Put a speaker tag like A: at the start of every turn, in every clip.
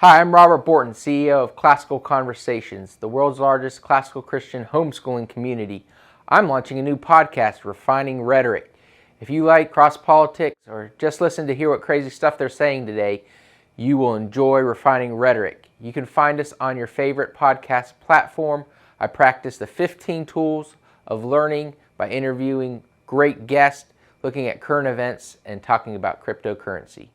A: Hi, I'm Robert Borton, CEO of Classical Conversations, the world's largest classical Christian homeschooling community. I'm launching a new podcast, Refining Rhetoric. If you like cross politics or just listen to hear what crazy stuff they're saying today, you will enjoy Refining Rhetoric. You can find us on your favorite podcast platform. I practice the 15 tools of learning by interviewing great guests, looking at current events, and talking about cryptocurrency.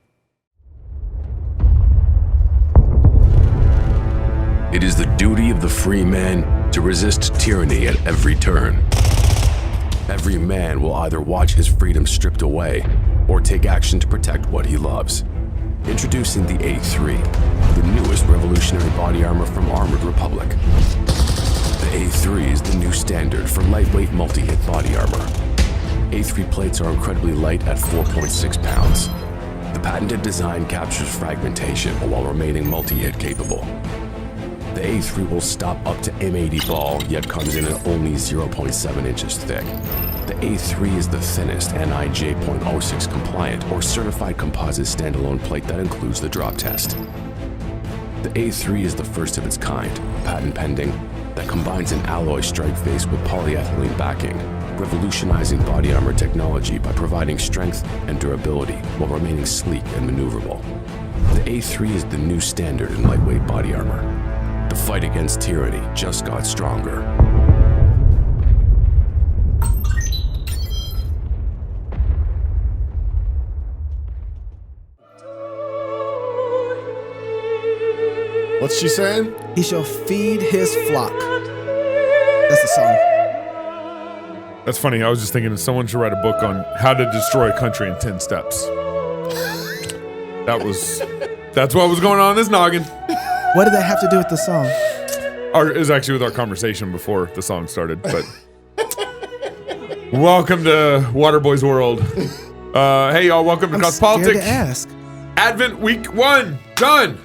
B: It is the duty of the free man to resist tyranny at every turn. Every man will either watch his freedom stripped away or take action to protect what he loves. Introducing the A3, the newest revolutionary body armor from Armored Republic. The A3 is the new standard for lightweight multi-hit body armor. A3 plates are incredibly light at 4.6 pounds. The patented design captures fragmentation while remaining multi-hit capable. The A3 will stop up to M80 ball, yet comes in at only 0.7 inches thick. The A3 is the thinnest NIJ .06 compliant or certified composite standalone plate that includes the drop test. The A3 is the first of its kind, patent pending, that combines an alloy strike face with polyethylene backing, revolutionizing body armor technology by providing strength and durability while remaining sleek and maneuverable. The A3 is the new standard in lightweight body armor. The fight against tyranny just got stronger.
C: What's she saying?
D: He shall feed his flock. That's the song.
E: That's funny. I was just thinking someone should write a book on how to destroy a country in 10 steps. That's what was going on in this noggin.
D: What did that have to do with the song?
E: It was actually with our conversation before the song started, but welcome to Waterboy's World. Hey, y'all, welcome to Cross Politics.
D: To ask.
E: Advent week 1, done.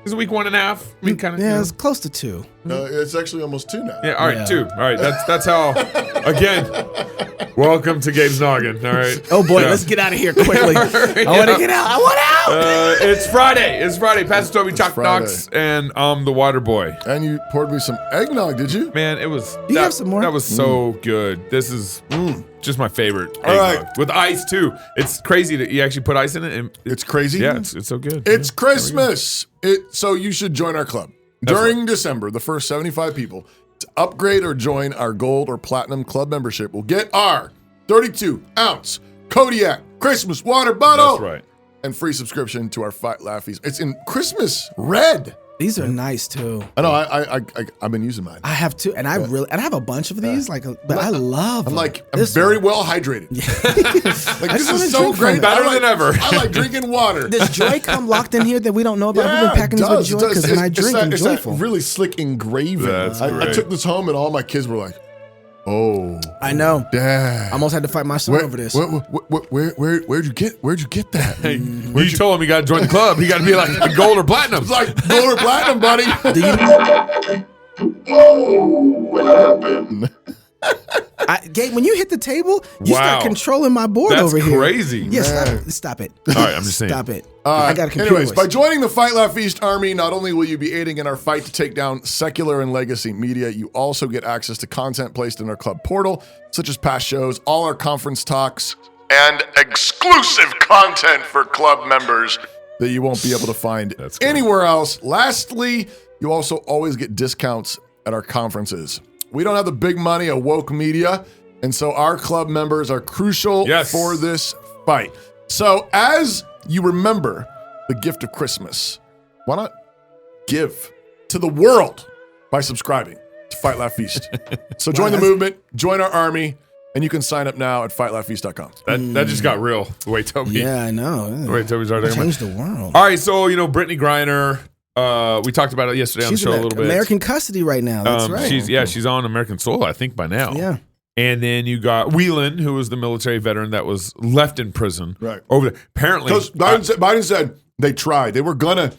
E: Is it week 1.5? I mean, kind of.
D: Yeah, it's close to 2.
C: It's actually almost 2 now.
E: Yeah, all right, 2. All right, that's how, again, welcome to Gabe's Noggin, all right?
D: Oh, boy, let's get out of here quickly. I want to get out. I want out.
E: It's Friday. Pastor Toby Chalk Knox, and I'm the Water Boy.
C: And you poured me some eggnog, did you?
E: Man, it was...
D: You have some more?
E: That was so good. This is just my favorite
C: All
E: eggnog.
C: right.
E: With ice, too. It's crazy that you actually put ice in it. And
C: It's crazy?
E: Yeah, it's so good.
C: It's
E: Yeah.
C: Christmas. So you should join our club. During December, the first 75 people to upgrade or join our gold or platinum club membership will get our 32-ounce Kodiak Christmas water bottle.
E: That's right.
C: And free subscription to our Fight Laughies. It's in Christmas red.
D: These are nice, too.
C: I know. I've been using mine.
D: I have 2, and I have a bunch of these, but I love them.
C: I'm very well hydrated. This is so great.
E: Better than ever.
C: I like drinking water.
D: Does Joy come locked in here that we don't know about? We've been packing these with Joy because when I drink, I'm joyful.
C: It's that really slick engraving.
E: That's
C: I
E: great.
C: took this home and all my kids were like, "Oh,
D: I know.
C: Dad,
D: I almost had to fight my son over this.
C: Where'd you get that?
E: Hey, you told him you got to join the club. You got to be like gold or platinum.
C: It's like gold or platinum, buddy.
F: What happened?
D: Gabe, when you hit the table, you start controlling my board
E: That's
D: over here.
E: crazy.
D: Yeah, stop it.
E: All right, I'm just saying.
D: Stop it. I got a computer.
C: Anyways, by joining the Fight Laugh Feast Army, not only will you be aiding in our fight to take down secular and legacy media, you also get access to content placed in our club portal, such as past shows, all our conference talks, and exclusive content for club members that you won't be able to find anywhere else. Lastly, you also always get discounts at our conferences. We don't have the big money of woke media, and so our club members are crucial for this fight. So as you remember the gift of Christmas, why not give to the world by subscribing to Fight Laugh Feast? So join the movement, join our army, and you can sign up now at fightlaughfeast.com.
E: That just got real, the way Toby.
D: Yeah, I know.
E: The way Toby started talking
D: Changed the world.
E: All right, so, Brittany Griner, we talked about it yesterday on the show a little bit.
D: American custody right now. That's right.
E: She's on American soil, I think, by now.
D: Yeah.
E: And then you got Whelan, who was the military veteran that was left in prison.
C: Right.
E: Over there. Apparently.
C: Because Biden said they tried. They were gonna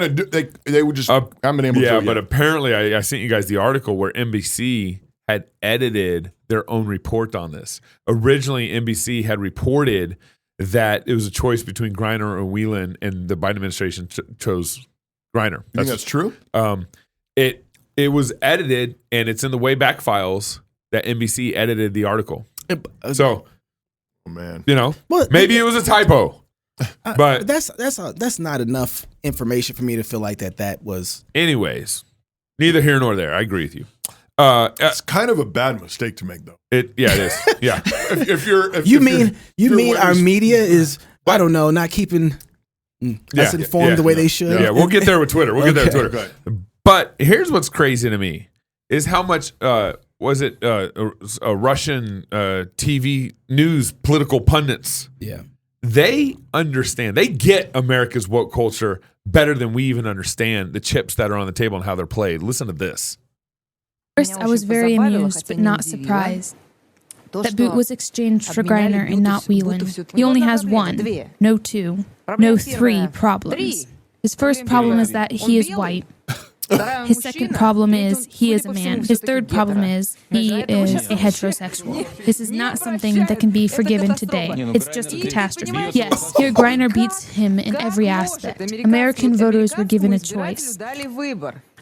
C: do. They would just. Haven't been able to.
E: Yeah,
C: do it
E: but
C: yet.
E: apparently, I sent you guys the article where NBC had edited their own report on this. Originally, NBC had reported that it was a choice between Griner or Whelan, and the Biden administration chose Griner.
C: You think that's true?
E: It was edited, and it's in the way back files that NBC edited the article. So,
C: oh, man,
E: maybe it was a typo. But
D: that's not enough information for me to feel like that was.
E: Anyways, neither here nor there. I agree with you.
C: It's kind of a bad mistake to make, though.
E: It is. Yeah.
C: if
D: you mean our media is not keeping us informed the way they should.
E: Yeah, we'll get there with Twitter. Okay. But here's what's crazy to me is how much was it a Russian TV news political pundits?
D: Yeah.
E: They understand. They get America's woke culture better than we even understand the chips that are on the table and how they're played. Listen to this.
G: First, I was very amused, but not surprised, that Boot was exchanged for Griner and not Whelan. He only has one, no two, no three problems. His first problem is that he is white. His second problem is he is a man. His third problem is he is a heterosexual. This is not something that can be forgiven today. It's just a catastrophe. Yes, here Griner beats him in every aspect. American voters were given a choice.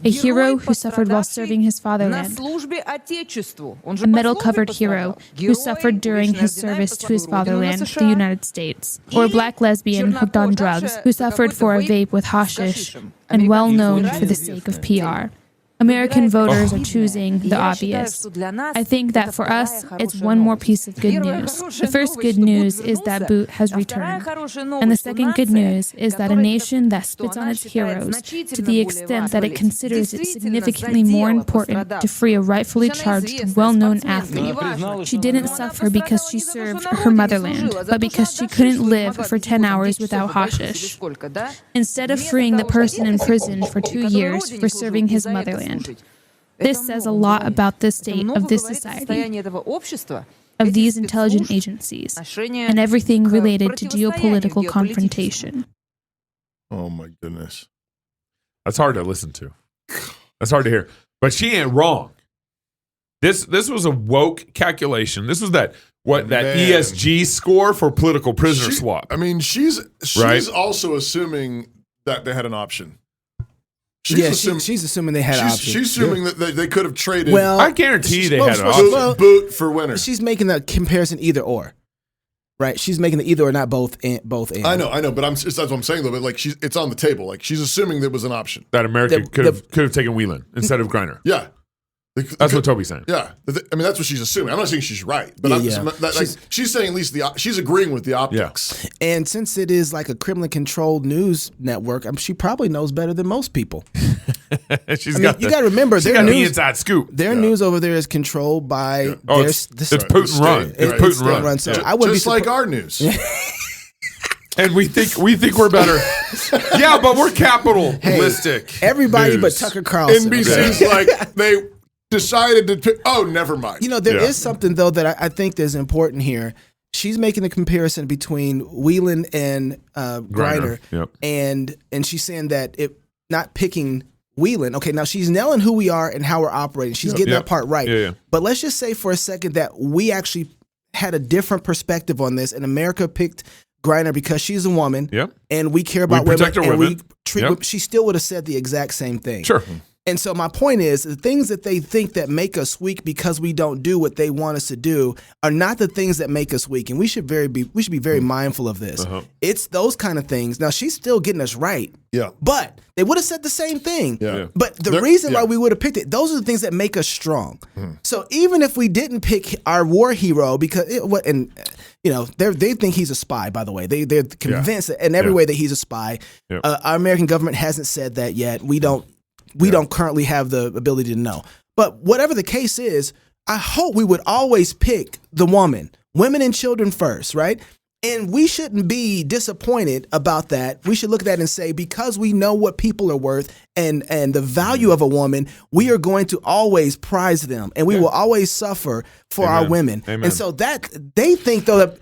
G: A hero who suffered while serving his fatherland. A medal-covered hero who suffered during his service to his fatherland, the United States. Or a black lesbian hooked on drugs who suffered for a vape with hashish and well known for the sake of PR. American voters are choosing the obvious. I think that for us, it's one more piece of good news. The first good news is that Boot has returned. And the second good news is that a nation that spits on its heroes to the extent that it considers it significantly more important to free a rightfully charged, well-known athlete. She didn't suffer because she served her motherland, but because she couldn't live for 10 hours without hashish. Instead of freeing the person in prison for 2 years for serving his motherland. This says a lot about the state of this society, of these intelligent agencies, and everything related to geopolitical confrontation.
C: Oh my goodness.
E: That's hard to listen to. That's hard to hear. But she ain't wrong. This was a woke calculation. This was that ESG score for political prisoner swap.
C: I mean, she's
E: right?
C: also assuming that they had an option.
D: She's assuming they had an option.
C: She's assuming that they could have traded.
D: Well,
E: I guarantee they had an option.
C: Boot for winner.
D: She's making the comparison either or, right? She's making the either or, not both and.
C: I know, but that's what I'm saying though. But like, it's on the table. Like, she's assuming there was an option
E: that America could have taken Whelan instead of Griner.
C: Yeah.
E: That's what Toby's saying.
C: Yeah, I mean that's what she's assuming. I'm not saying she's right, but she's saying at least she's agreeing with the optics.
D: Yeah. And since it is like a Kremlin-controlled news network, she probably knows better than most people. You got to remember,
E: their news, the inside scoop.
D: Their news over there is controlled by
E: it's Putin run. It's Putin run.
D: So I would
C: just like our news.
E: And we think we're better. Yeah, but we're capitalistic.
D: Hey, everybody
E: news.
D: But Tucker Carlson.
C: NBC's like they decided to pick, never mind.
D: There is something though that I think is important here. She's making a comparison between Whelan and Griner.
E: Yep.
D: And she's saying that not picking Whelan. Okay, now she's nailing who we are and how we're operating. She's getting that part right.
E: Yeah.
D: But let's just say for a second that we actually had a different perspective on this, and America picked Griner because she's a woman.
E: Yep.
D: And we care about women.
E: And
D: we treat. She still would have said the exact same thing.
E: Sure.
D: And so my point is, the things that they think that make us weak because we don't do what they want us to do are not the things that make us weak. And we should be very mindful of this.
E: Uh-huh.
D: It's those kind of things. Now, she's still getting us right.
C: Yeah.
D: But they would have said the same thing.
C: Yeah.
D: But the reason why we would have picked it, those are the things that make us strong. Mm-hmm. So even if we didn't pick our war hero because they think he's a spy, by the way. They're convinced in every way that he's a spy.
E: Yep.
D: Our American government hasn't said that yet. We don't currently have the ability to know. But whatever the case is, I hope we would always pick the women and children first, right? And we shouldn't be disappointed about that. We should look at that and say, because we know what people are worth and the value of a woman, we are going to always prize them, and we will always suffer for our women.
E: Amen.
D: And so that they think, though, that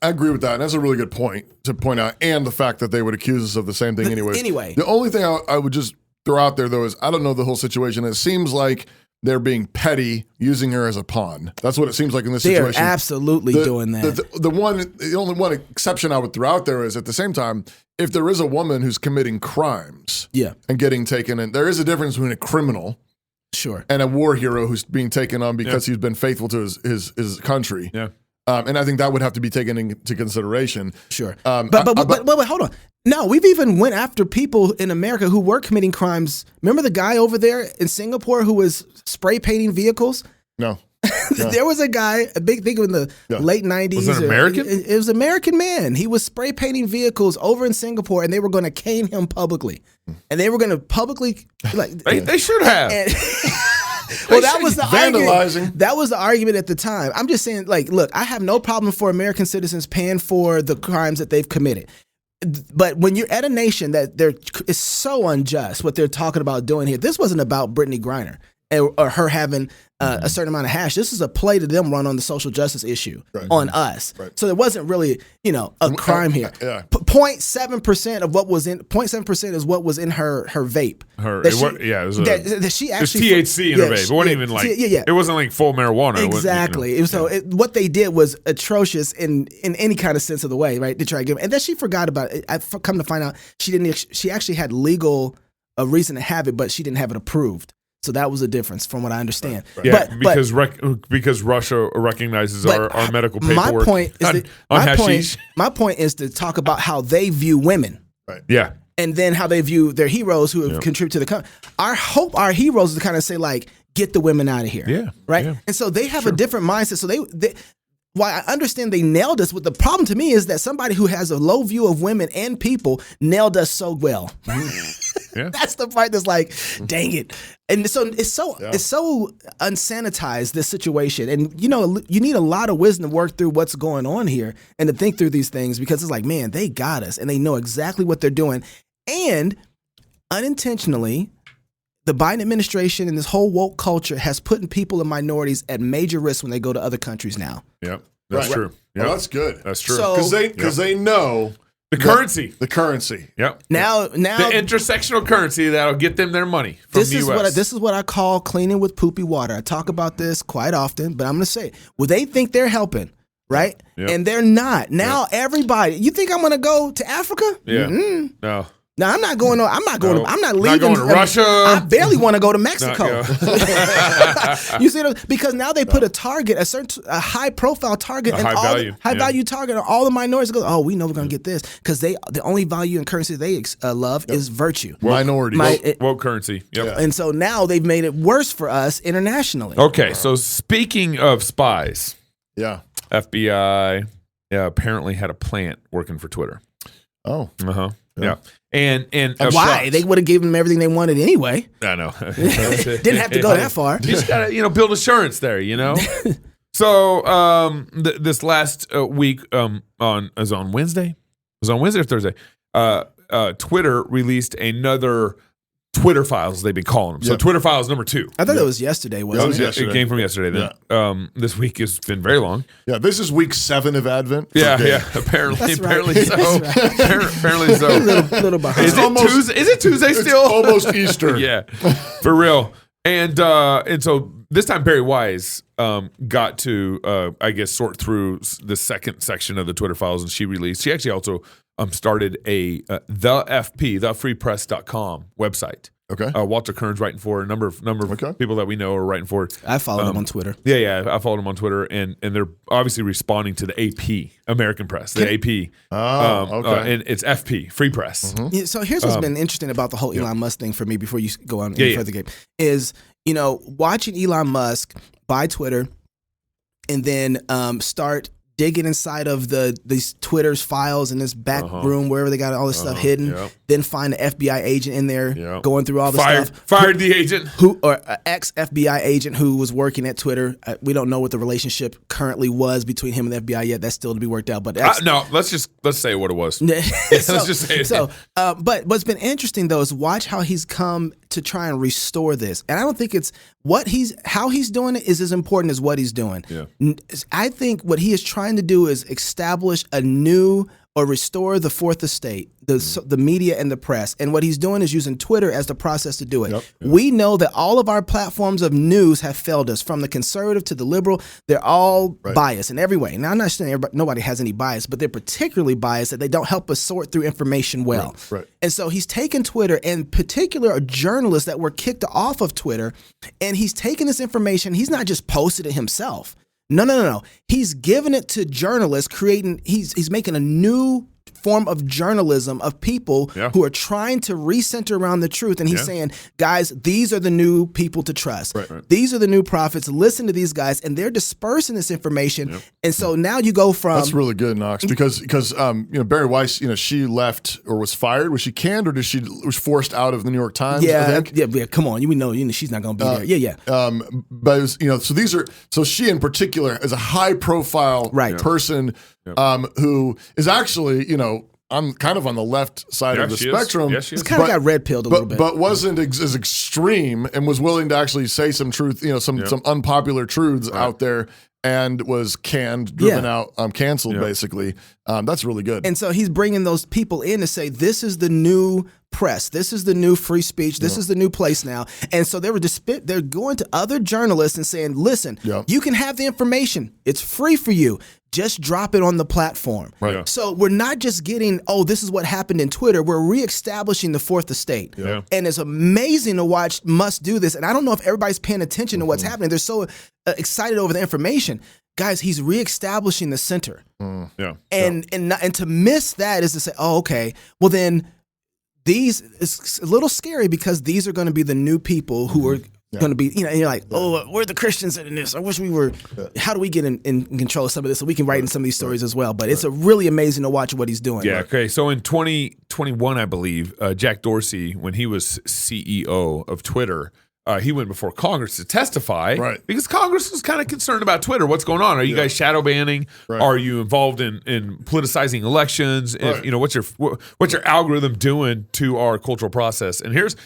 C: I agree with that, and that's a really good point to point out, and the fact that they would accuse us of the same thing anyway.
D: Anyway,
C: the only thing I would just throw out there, though, is I don't know the whole situation. It seems like they're being petty, using her as a pawn. That's what it seems like in this
D: They're
C: situation.
D: absolutely doing that.
C: The only one exception I would throw out there is at the same time, if there is a woman who's committing crimes and getting taken in, there is a difference between a criminal and a war hero who's being taken on because he's been faithful to his country.
E: Yeah.
C: And I think that would have to be taken into consideration.
D: Sure. But hold on. No, we've even went after people in America who were committing crimes. Remember the guy over there in Singapore who was spray painting vehicles?
C: No.
D: There was a guy, a big thing in the late 90s.
E: Was it an American?
D: It was an American man. He was spray painting vehicles over in Singapore, and they were going to cane him publicly. And they were going to publicly...
E: They should have.
D: Well, that was the
C: vandalizing.
D: Argument. That was the argument at the time. I'm just saying, look, I have no problem for American citizens paying for the crimes that they've committed. But when you're at a nation that is so unjust, what they're talking about doing here, this wasn't about Brittany Griner or her having a certain amount of hash. This is a play to them run on the social justice issue on us. Right. So there wasn't really, a crime here. 0.7% of what was in 0.7% is what was in her vape.
E: It was
D: she actually
E: THC in her vape. It wasn't even like it wasn't like full marijuana.
D: Exactly. So what they did was atrocious in any kind of sense of the way, right? To try to give, and then she forgot about it. I've come to find out she actually had legal reason to have it, but she didn't have it approved. So that was a difference from what I understand.
E: Right. Yeah, because Russia recognizes our medical paperwork.
D: My point is to talk about how they view women.
C: Right.
E: Yeah.
D: And then how they view their heroes who have contributed to the country. Our heroes is to kind of say, like, get the women out of here.
E: Yeah.
D: Right?
E: Yeah.
D: And so they have a different mindset. So they why I understand they nailed us, but the problem to me is that somebody who has a low view of women and people nailed us so well.
E: Yeah.
D: That's the part that's like, dang it. And so it's so unsanitized, this situation. And you need a lot of wisdom to work through what's going on here and to think through these things, because it's like, man, they got us and they know exactly what they're doing. And unintentionally, the Biden administration and this whole woke culture has put people and minorities at major risk when they go to other countries now.
E: Yep, that's true. Yep.
C: Well, that's good.
E: That's true.
C: Because they know
E: the currency.
C: The currency.
E: Yep.
D: Now
E: the intersectional currency that'll get them their money from the U.S.
D: This is what I call cleaning with poopy water. I talk about this quite often, but I'm going to say, well, they think they're helping, right?
E: Yep.
D: And they're not. Now everybody, you think I'm going to go to Africa?
E: Yeah.
D: Mm-mm.
E: No.
D: No, I'm not going. I'm not going. I'm not leaving.
E: Not going to Russia.
D: I barely want to go to Mexico. You see, because now they put a target, a high profile target, and high value target on all the minorities. Go, oh, we know we're going to get this because the only value in currency they love is virtue.
C: Minorities.
E: Woke currency. Yep.
C: Yeah.
D: And so now they've made it worse for us internationally.
E: Okay, so speaking of spies, FBI apparently had a plant working for Twitter.
C: Oh.
E: Yeah. And
D: why? They would have given them everything they wanted anyway.
E: I know.
D: Didn't have to go that far.
E: You just gotta, build assurance there, So this last week on Wednesday? It was on Wednesday or Thursday. Twitter released another Twitter files, they've been calling them. So Twitter files number 2.
D: I thought that was yesterday, wasn't it?
E: It came from yesterday. Then this week has been very long.
C: Yeah, this is week 7 of Advent.
E: Yeah. Apparently so. Apparently so.
D: A little behind.
E: Is it Tuesday still?
C: It's almost Easter.
E: Yeah, for real. And so this time Barry Wise got to sort through the second section of the Twitter files, and she actually also started the freepress.com website.
C: Okay.
E: Walter Kern's writing for it. A number of people that we know are writing for it.
D: I follow them on Twitter.
E: Yeah, I followed them on Twitter, and they're obviously responding to the AP, American Press, the AP. Okay. And it's FP, Free Press.
C: Mm-hmm.
D: Yeah, so here's what's been interesting about the whole Elon Musk thing for me before you go on any further game is, watching Elon Musk buy Twitter and then start digging inside of these Twitter's files in this back room wherever they got all this stuff hidden. Then find an FBI agent in there going through all the stuff.
E: Fired the agent
D: ex FBI agent who was working at Twitter. We don't know what the relationship currently was between him and the FBI yet. That's still to be worked out. But
E: no, let's say what it was.
D: Let's just say it. But what's been interesting though is watch how he's come to try and restore this. And I don't think it's how he's doing it is as important as what he's doing.
E: Yeah.
D: I think what he is trying to do is establish a new or restore the fourth estate, the media and the press. And what he's doing is using Twitter as the process to do it.
C: Yep.
D: We know that all of our platforms of news have failed us, from the conservative to the liberal. They're all biased in every way. Now, I'm not saying nobody has any bias, but they're particularly biased that they don't help us sort through information well.
C: Right.
D: And so he's taken Twitter, in particular journalists that were kicked off of Twitter, and he's taken this information. He's not just posted it himself. No. He's giving it to journalists, he's making a new form of journalism of people who are trying to recenter around the truth. And he's saying, guys, these are the new people to trust. Right. These are the new prophets. Listen to these guys. And they're dispersing this information. And so now you go from...
C: That's really good, Knox, because Barry Weiss, she left or was fired. Was she canned, or was forced out of the New York Times?
D: Yeah, come on. You know she's not going to be there. Yeah.
C: But it was, so she in particular is a high profile person who is actually, I'm kind of on the left side of the spectrum.
E: Yes, she is.
D: It's kind of got red-pilled a little bit.
C: But wasn't as extreme, and was willing to actually say some truth, some unpopular truths out there, and was canned, driven out, canceled, basically. That's really good.
D: And so he's bringing those people in to say, this is the new press. This is the new free speech. This is the new place now. And so they're going to other journalists and saying, listen, you can have the information. It's free for you. Just drop it on the platform.
C: Right.
D: So we're not just getting, this is what happened in Twitter. We're reestablishing the fourth estate. Yeah. And it's amazing to watch Musk do this. And I don't know if everybody's paying attention to what's happening. They're so excited over the information. Guys, he's reestablishing the center. And to miss that is to say, okay, well then it's a little scary, because these are going to be the new people who are going to be, and you're like, we're the Christians in this. I wish we were. How do we get in control of some of this so we can write in some of these stories as well? But it's a really amazing to watch what he's doing.
E: Yeah. Okay. So in 2021, I believe, Jack Dorsey, when he was CEO of Twitter, he went before Congress to testify, because Congress was kind of concerned about Twitter. What's going on? Are you guys shadow banning? Are you involved in politicizing elections? What's your algorithm doing to our cultural process? And here's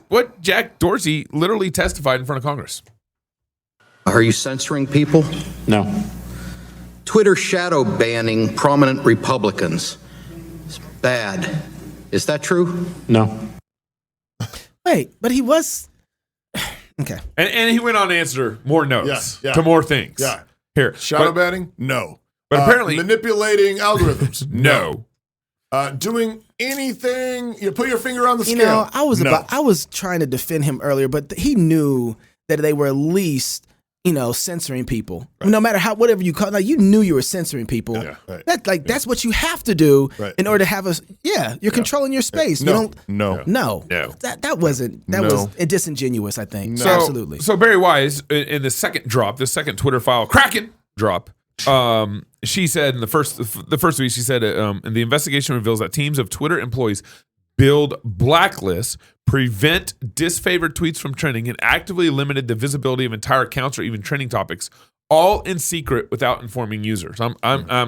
E: what Jack Dorsey literally testified in front of Congress.
H: Are you censoring people?
I: No.
H: Twitter shadow banning prominent Republicans is bad. Is that true?
I: No.
D: Wait, but he was... Okay.
E: And he went on to answer more notes to more things.
C: Yeah.
E: Here.
C: Shadow banning? No.
E: But apparently...
C: Manipulating algorithms?
E: No.
C: Doing anything? You put your finger on the scale?
D: I was trying to defend him earlier, but he knew that they were at least... censoring people. No matter whatever you call it, you knew you were censoring people. That's what you have to do in order to have you're controlling your space.
C: No.
D: That was disingenuous, I think.
E: So,
D: absolutely.
E: So Barry Wise, in the second Twitter file, Kraken drop, she said in the first week, she said, and the investigation reveals that teams of Twitter employees build blacklists, prevent disfavored tweets from trending, and actively limited the visibility of entire accounts or even trending topics, all in secret without informing users. I'm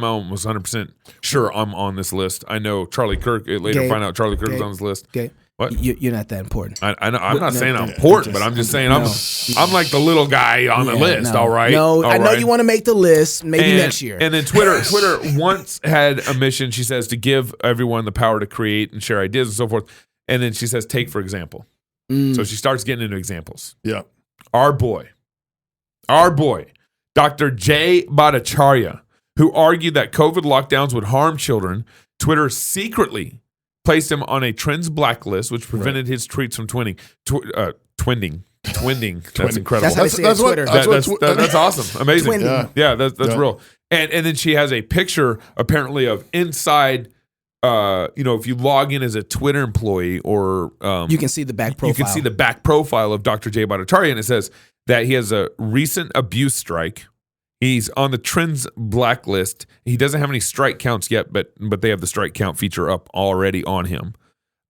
E: almost 100% sure I'm on this list. I know Charlie Kirk. Later, find out Charlie Kirk was on this list.
D: Okay.
E: What?
D: You're not that important.
E: I know. I'm not saying I'm important, but I'm just saying I'm like the little guy on the list.
D: No,
E: all right.
D: No,
E: all
D: I know
E: right.
D: you want to make the list. Maybe next year.
E: And then Twitter once had a mission. She says, to give everyone the power to create and share ideas and so forth. And then she says, take for example. So she starts getting into examples.
C: Yeah.
E: Our boy, Dr. Jay Bhattacharya, who argued that COVID lockdowns would harm children. Twitter secretly placed him on a trends blacklist, which prevented his tweets from twinning. That's incredible.
D: That's how they say it on Twitter.
E: That's awesome. Amazing.
D: Twinning.
E: Yeah, that's real. And then she has a picture apparently of inside. If you log in as a Twitter employee, or
D: you can see the back profile.
E: You can see the back profile of Dr. Jay Bhattacharya, and it says that he has a recent abuse strike. He's on the trends blacklist. He doesn't have any strike counts yet, but they have the strike count feature up already on him.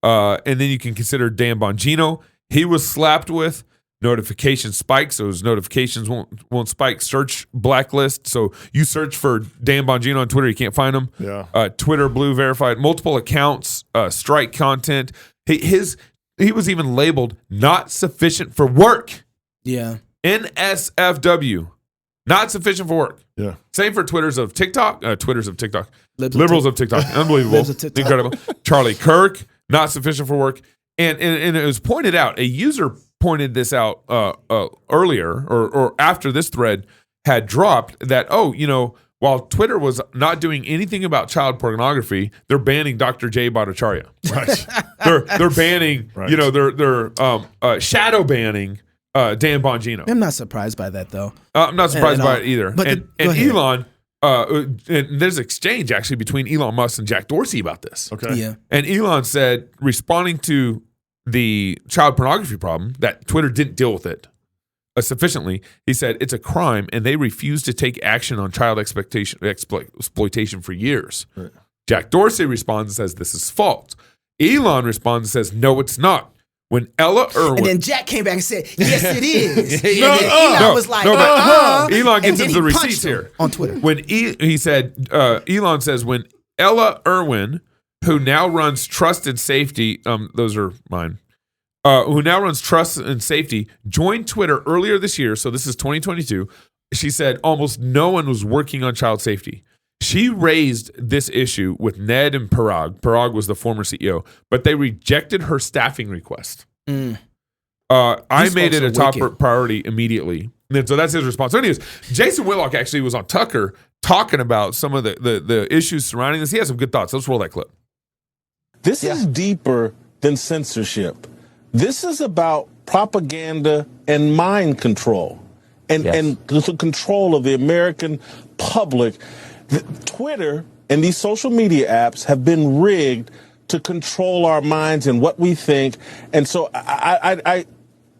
E: And then you can consider Dan Bongino. He was slapped with notification spikes. So his notifications won't spike. Search blacklist. So you search for Dan Bongino on Twitter, you can't find him.
C: Yeah.
E: Twitter blue verified. Multiple accounts. Strike content. He was even labeled not sufficient for work.
D: Yeah.
E: NSFW. Not sufficient for work.
C: Yeah.
E: Same for Twitters of TikTok. Liberals of TikTok. Unbelievable.
D: Libs of TikTok.
E: Incredible. Charlie Kirk, not sufficient for work. And it was pointed out, a user pointed this out earlier or after this thread had dropped that, while Twitter was not doing anything about child pornography, they're banning Dr. Jay Bhattacharya.
C: Right.
E: They're banning,
C: Right.
E: they're shadow banning Dan Bongino.
D: I'm not surprised by that, though.
E: I'm not surprised by it either.
D: But
E: and Elon, and there's exchange actually between Elon Musk and Jack Dorsey about this.
C: Okay.
D: Yeah.
E: And Elon said, responding to the child pornography problem, that Twitter didn't deal with it sufficiently. He said it's a crime, and they refuse to take action on child exploitation for years.
C: Right.
E: Jack Dorsey responds and says this is false. Elon responds and says no, it's not. When Ella Irwin,
D: And then Jack came back and said, yes, it is.
E: No,
D: and then Elon was like,
E: Elon gets
D: and
E: into
D: then
E: the
D: he
E: receipts
D: punched him
E: here
D: on Twitter.
E: When he said, Elon says, when Ella Irwin, who now runs Trust and Safety, those are mine, who now runs Trust and Safety, joined Twitter earlier this year. So this is 2022. She said almost no one was working on child safety. She raised this issue with Ned and Parag. Parag was the former CEO, but they rejected her staffing request. I made it a top priority immediately. And so that's his response. So anyways, Jason Whitlock actually was on Tucker talking about some of the issues surrounding this. He has some good thoughts. Let's roll that clip.
I: This is deeper than censorship. This is about propaganda and mind control and the control of the American public. Twitter and these social media apps have been rigged to control our minds and what we think. And so I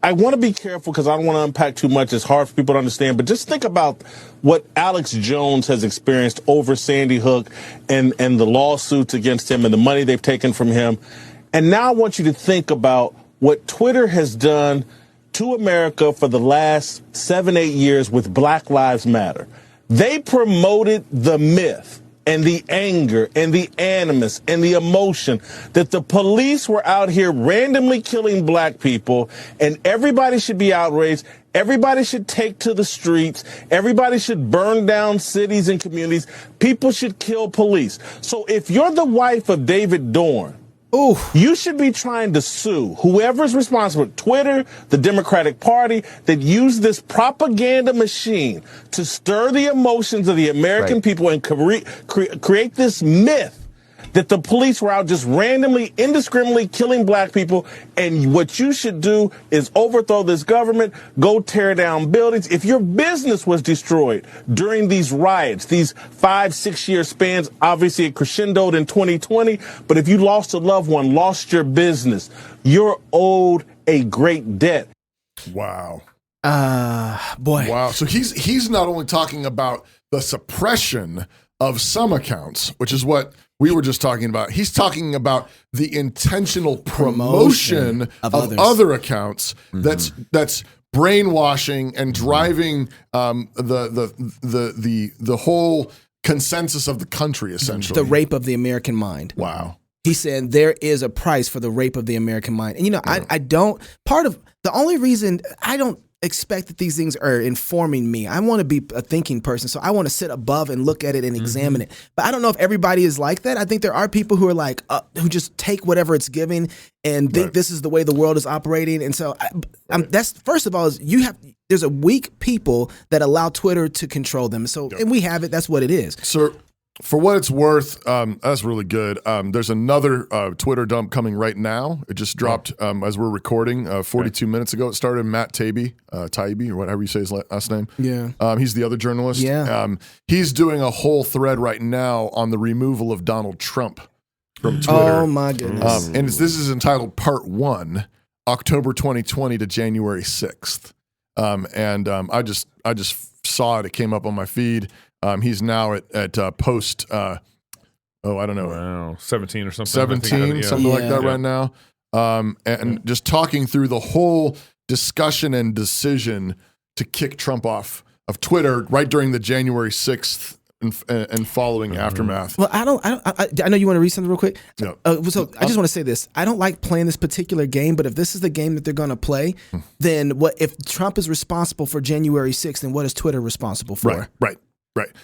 I: want to be careful because I don't want to unpack too much. It's hard for people to understand. But just think about what Alex Jones has experienced over Sandy Hook and the lawsuits against him and the money they've taken from him. And now I want you to think about what Twitter has done to America for the last 7-8 years with Black Lives Matter. They promoted the myth and the anger and the animus and the emotion that the police were out here randomly killing black people, and everybody should be outraged. Everybody should take to the streets. Everybody should burn down cities and communities. People should kill police. So if you're the wife of David Dorn, you should be trying to sue whoever's responsible, Twitter, the Democratic Party, that used this propaganda machine to stir the emotions of the American people and create this myth that the police were out just randomly, indiscriminately killing black people. And what you should do is overthrow this government, go tear down buildings. If your business was destroyed during these riots, these 5-6 year spans, obviously it crescendoed in 2020, but if you lost a loved one, lost your business, you're owed a great debt.
C: Wow.
D: Boy.
C: Wow. So he's not only talking about the suppression of some accounts, which is what we were just talking about. He's talking about the intentional promotion of other accounts. That's brainwashing and driving the whole consensus of the country, essentially.
D: The rape of the American mind.
C: Wow.
D: He said there is a price for the rape of the American mind. And I don't, part of the only reason I don't expect that these things are informing me. I want to be a thinking person, so I want to sit above and look at it and examine it. But I don't know if everybody is like that. I think there are people who are like, who just take whatever it's giving and think this is the way the world is operating. And so that's, first of all, there's a weak people that allow Twitter to control them. So, and we have it. That's what it is.
C: So, for what it's worth, that's really good. There's another Twitter dump coming right now. It just dropped as we're recording 42 minutes ago. It started Matt Taibbi, or whatever you say his last name. Yeah. He's the other journalist.
D: Yeah.
C: He's doing a whole thread right now on the removal of Donald Trump from Twitter.
D: Oh, my goodness.
C: And this is entitled Part 1, October 2020 to January 6th. I just saw it. It came up on my feed. He's now at post, I don't know.
E: 17 or something.
C: 17, something like that right now. And just talking through the whole discussion and decision to kick Trump off of Twitter right during the January 6th and following aftermath.
D: Well, I know you want to read something real quick.
C: Yeah.
D: So I just want to say this. I don't like playing this particular game, but if this is the game that they're going to play, then what if Trump is responsible for January 6th, then what is Twitter responsible for?
C: Right.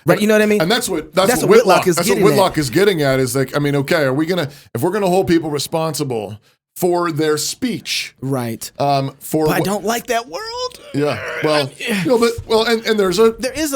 D: Right. You know what I mean?
C: And that's what
D: Whitlock is getting
C: is getting at is like, I mean, okay, if we're gonna hold people responsible for their speech,
D: right?
C: But
D: I don't like that world.
C: Yeah. Well, and there is a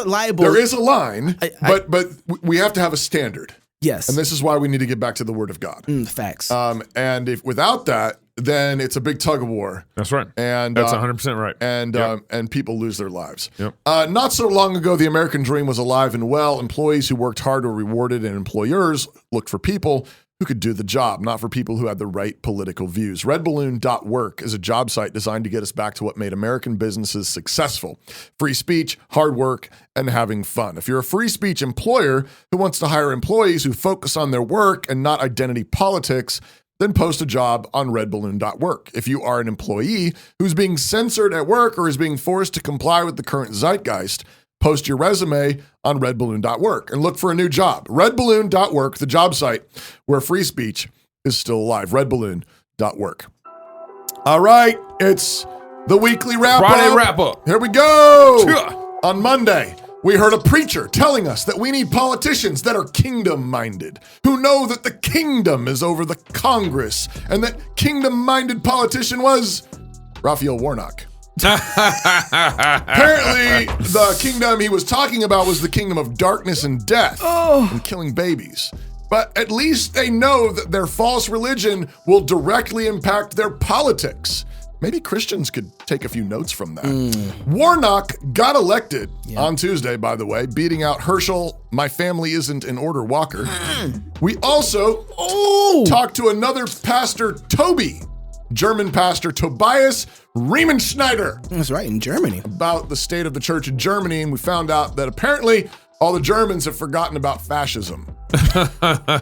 C: line, but we have to have a standard.
D: Yes.
C: And this is why we need to get back to the Word of God.
D: Facts.
C: And if without that, then it's a big tug of war.
E: That's right.
C: And
E: that's 100% right.
C: And people lose their lives.
E: Yep.
C: Not so long ago, the American dream was alive and well. Employees who worked hard were rewarded, and employers looked for people who could do the job, not for people who had the right political views. Redballoon.work is a job site designed to get us back to what made American businesses successful: free speech, hard work, and having fun. If you're a free speech employer who wants to hire employees who focus on their work and not identity politics, then post a job on redballoon.work. If you are an employee who's being censored at work or is being forced to comply with the current zeitgeist, post your resume on redballoon.work and look for a new job. Redballoon.work, the job site where free speech is still alive. Redballoon.work. All right, it's the weekly wrap-up.
E: Friday wrap-up.
C: Here we go. On Monday, we heard a preacher telling us that we need politicians that are kingdom-minded, who know that the kingdom is over the Congress, and that kingdom-minded politician was Raphael Warnock. Apparently, the kingdom he was talking about was the kingdom of darkness and death and killing babies. But at least they know that their false religion will directly impact their politics. Maybe Christians could take a few notes from that. Warnock got elected on Tuesday, by the way, beating out Herschel, My Family Isn't in Order Walker. We also talked to another pastor, Toby, German pastor Tobias Riemenschneider.
D: That's right, in Germany.
C: About the state of the church in Germany, and we found out that apparently all the Germans have forgotten about fascism.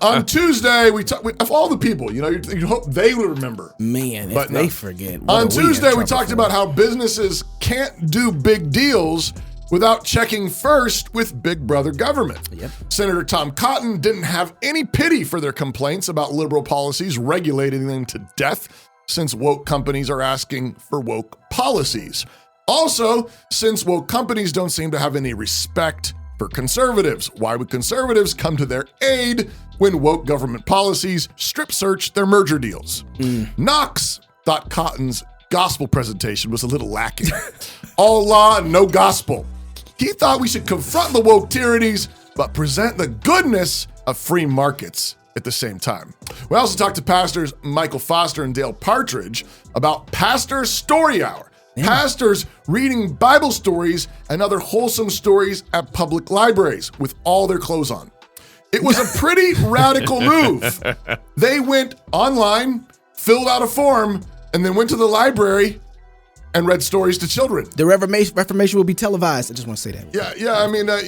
C: On Tuesday, of all the people, you hope they would remember.
D: Man, if they forget.
C: On Tuesday, we talked about how businesses can't do big deals without checking first with Big Brother government.
D: Yep.
C: Senator Tom Cotton didn't have any pity for their complaints about liberal policies regulating them to death, since woke companies are asking for woke policies. Also, since woke companies don't seem to have any respect for conservatives, why would conservatives come to their aid when woke government policies strip search their merger deals? Knox thought Cotton's gospel presentation was a little lacking. All law, no gospel. He thought we should confront the woke tyrannies, but present the goodness of free markets at the same time. We also talked to pastors Michael Foster and Dale Partridge about Pastor Story Hour. Pastors reading Bible stories and other wholesome stories at public libraries with all their clothes on. It was a pretty radical move. They went online, filled out a form, and then went to the library and read stories to children.
D: The Reformation will be televised. I just want to say that.
C: Yeah. I mean, that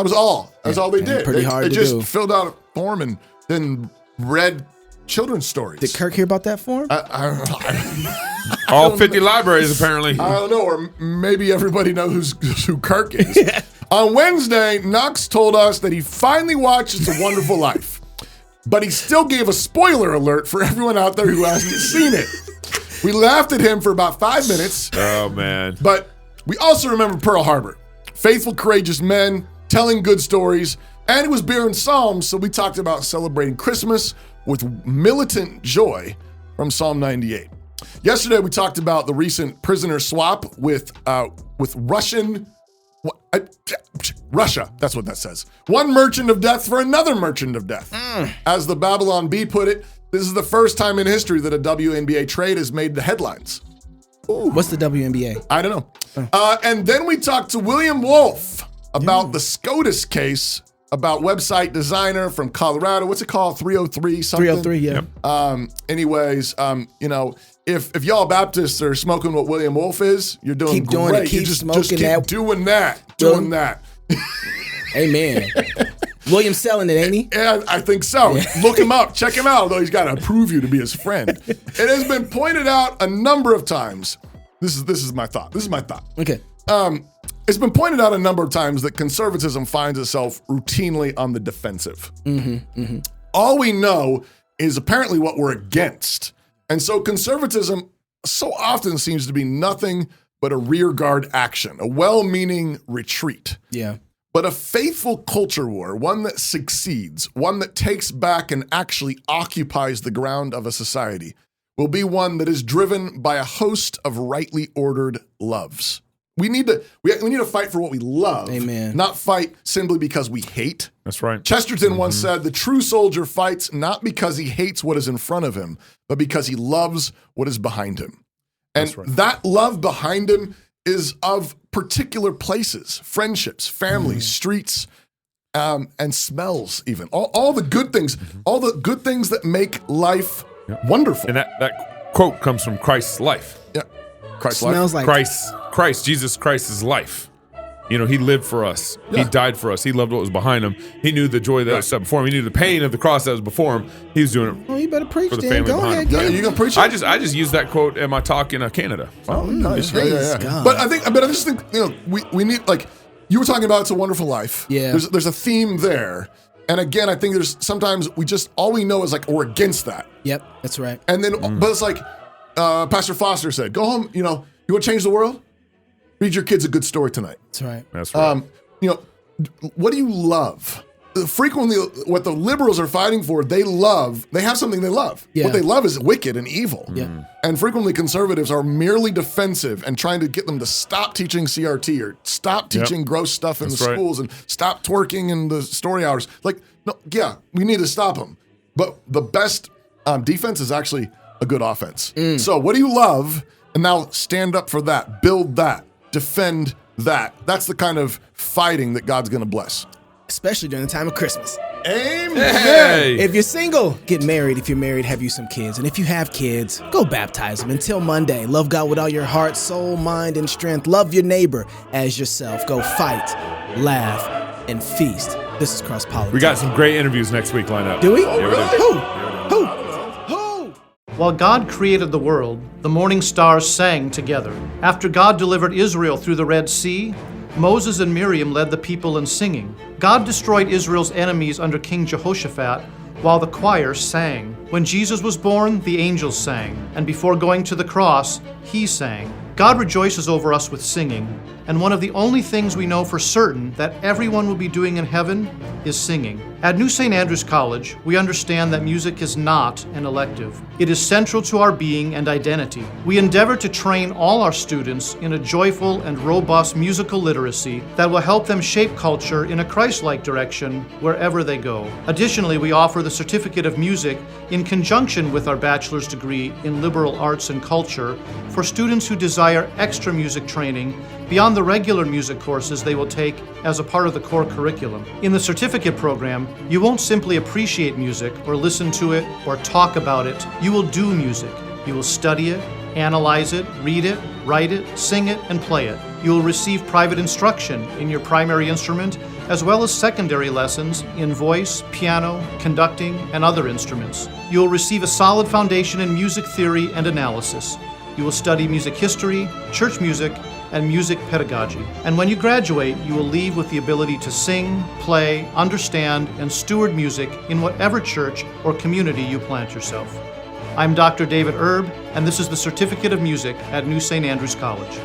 C: was all. That's all they did.
D: Pretty hard to do.
C: They just filled out a form and then read children's stories.
D: Did Kirk hear about that form?
E: All 50 libraries, apparently.
C: I don't know, or maybe everybody knows who Kirk is. On Wednesday, Knox told us that he finally watched It's a Wonderful Life, but he still gave a spoiler alert for everyone out there who hasn't seen it. We laughed at him for about 5 minutes.
E: Oh, man.
C: But we also remember Pearl Harbor. Faithful, courageous men telling good stories, and it was beer and psalms, so we talked about celebrating Christmas with militant joy from Psalm 98. Yesterday, we talked about the recent prisoner swap with Russia. That's what that says. One merchant of death for another merchant of death. As the Babylon Bee put it, this is the first time in history that a WNBA trade has made the headlines.
D: Ooh. What's the WNBA?
C: I don't know. And then we talked to William Wolf about the SCOTUS case, about website designer from Colorado. What's it called? 303 something?
D: 303, yeah.
C: Anyways, if y'all Baptists are smoking what William Wolf is, you're doing
D: keep doing
C: great.
D: it. Keep
C: you just
D: smoking
C: keep
D: that.
C: doing that.
D: Amen. William's selling it, ain't he?
C: Yeah, I think so. Yeah. Look him up. Check him out, although he's got to approve you to be his friend. It has been pointed out a number of times. This is my thought.
D: Okay.
C: It's been pointed out a number of times that conservatism finds itself routinely on the defensive. All we know is apparently what we're against. And so conservatism so often seems to be nothing but a rearguard action, a well-meaning retreat.
D: Yeah.
C: But a faithful culture war, one that succeeds, one that takes back and actually occupies the ground of a society, will be one that is driven by a host of rightly ordered loves. We need to fight for what we love,
D: Amen.
C: Not fight simply because we hate.
E: That's right.
C: Chesterton once said, the true soldier fights not because he hates what is in front of him, but because he loves what is behind him. And that love behind him is of particular places, friendships, families, streets, and smells even. All the good things, all the good things that make life wonderful.
E: And that quote comes from Christ's life.
C: Yeah. Christ's
D: Smells
C: life.
D: like
E: Jesus Christ's life. You know, he lived for us. He died for us. He loved what was behind him. He knew the joy that was set before him. He knew the pain of the cross that was before him. He was doing it
D: you better preach
E: for the
D: then.
E: family
D: Go
E: behind
D: ahead,
E: him.
C: Yeah, you gonna preach it?
E: I just used that quote in my talk in Canada.
C: Oh, nice.
D: praise God.
C: But I just think, we need, like, you were talking about It's a Wonderful Life.
D: Yeah.
C: There's a theme there. And again, I think there's sometimes all we know is like, we're against that.
D: Yep, that's right.
C: And then, but it's like Pastor Foster said, go home, you want to change the world? Read your kids a good story tonight.
D: That's right.
E: That's right.
C: What do you love? Frequently, what the liberals are fighting for, they have something they love.
D: Yeah.
C: What they love is wicked and evil.
D: Yeah.
C: And frequently conservatives are merely defensive and trying to get them to stop teaching CRT or stop teaching gross stuff in the schools and stop twerking in the story hours. Like, no, yeah, we need to stop them. But the best defense is actually a good offense. So what do you love? And now stand up for that, build that, defend that. That's the kind of fighting that God's going to bless.
D: Especially during the time of Christmas.
C: Amen.
E: Hey.
D: If you're single, get married. If you're married, have you some kids. And if you have kids, go baptize them. Until Monday, love God with all your heart, soul, mind, and strength. Love your neighbor as yourself. Go fight, laugh, and feast. This is Cross Politics.
E: We got some great interviews next week lined up.
D: Do we?
E: Yeah, we do.
D: Who?
J: While God created the world, the morning stars sang together. After God delivered Israel through the Red Sea, Moses and Miriam led the people in singing. God destroyed Israel's enemies under King Jehoshaphat, while the choir sang. When Jesus was born, the angels sang, and before going to the cross, he sang. God rejoices over us with singing, and one of the only things we know for certain that everyone will be doing in heaven is singing. At New St. Andrews College, we understand that music is not an elective. It is central to our being and identity. We endeavor to train all our students in a joyful and robust musical literacy that will help them shape culture in a Christ-like direction wherever they go. Additionally, we offer the Certificate of Music in conjunction with our bachelor's degree in liberal arts and culture for students who desire extra music training beyond the regular music courses they will take as a part of the core curriculum. In the certificate program, you won't simply appreciate music or listen to it or talk about it. You will do music. You will study it, analyze it, read it, write it, sing it, and play it. You will receive private instruction in your primary instrument, as well as secondary lessons in voice, piano, conducting, and other instruments. You will receive a solid foundation in music theory and analysis. You will study music history, church music, and music pedagogy. And when you graduate, you will leave with the ability to sing, play, understand, and steward music in whatever church or community you plant yourself. I'm Dr. David Erb, and this is the Certificate of Music at New St. Andrews College.